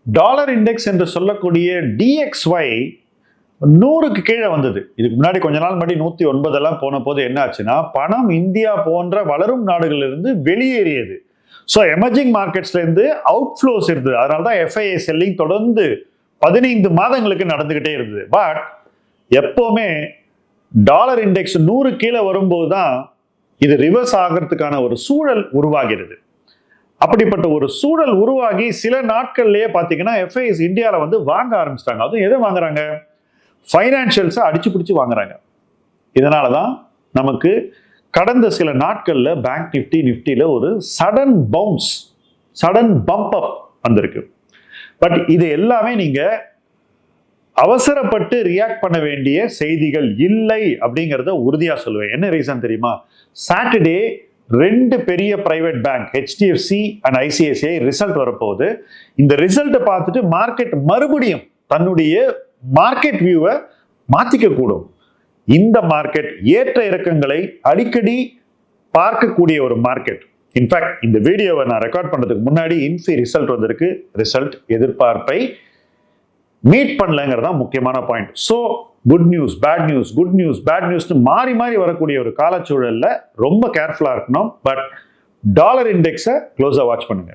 Dollar index என்று சொல்லக்கூடிய DXY 100க்கு கீழே வந்தது. இதுக்கு முன்னாடி கொஞ்ச நாள் முன்னாடி 109 எல்லாம் போன போது என்ன ஆச்சுன்னா, பணம் இந்தியா போன்ற வளரும் நாடுகளிலிருந்து வெளியேறியது. ஸோ எமர்ஜிங் மார்க்கெட்ஸ்ல இருந்து அவுட்ஃப்ளோஸ் இருந்தது. அதனாலதான் FII செல்லிங் தொடர்ந்து 15 மாதங்களுக்கு நடந்துகிட்டே இருந்தது. பட் எப்பவுமே டாலர் இண்டெக்ஸ் 100 கீழே வரும்போது தான் இது ரிவர்ஸ் ஆகிறதுக்கான ஒரு சூழல் உருவாகிறது. அப்படிப்பட்ட ஒரு சூழல் உருவாகி சில நாட்கள்லயே பாத்தீங்கன்னா FIIs இந்தியாவில் வந்து வாங்க ஆரம்பிச்சிட்டாங்க. அதுவும் எதை வாங்குறாங்க? ஃபைனான்சியல்ஸை அடிச்சு பிடிச்சு வாங்குறாங்க. இதனாலதான் நமக்கு கடந்த சில நாட்கள்ல பேங்க் நிஃப்டியில ஒரு சடன் பம்ப் அப் வந்திருக்கு. பட் இது எல்லாமே நீங்க அவசரப்பட்டு ரியாக்ட் பண்ண வேண்டிய செய்திகள் இல்லை அப்படிங்கிறத உறுதியா சொல்லுவேன். என்ன ரீசன் தெரியுமா? சாட்டர்டே 2 பெரிய private bank HDFC and ICICI result வரப்போகுது. இந்த ரிசல்ட்டை பார்த்துட்டு மார்க்கெட் மறுபடியும் தன்னுடைய மார்க்கெட் வியூவை மாத்திக்க கூடும். இந்த மார்க்கெட் ஏற்ற இறக்கங்களை அடிக்கடி பார்க்கக்கூடிய ஒரு மார்க்கெட். இன்ஃபேக்ட் இந்த வீடியோவை நான் ரெக்கார்ட் பண்றதுக்கு முன்னாடி இன்ஃபி ரிசல்ட் வந்திருக்கு. ரிசல்ட் எதிர்பார்ப்பை மீட் பண்ணலங்கிறது தான் முக்கியமான point. So good news, bad news, good news, bad நியூஸ்னு மாறி மாறி வரக்கூடிய ஒரு காலச்சூழல்ல ரொம்ப கேர்ஃபுல்லா இருக்கணும். பட் டாலர் இண்டெக்ஸை க்ளோஸா வாட்ச் பண்ணுங்க.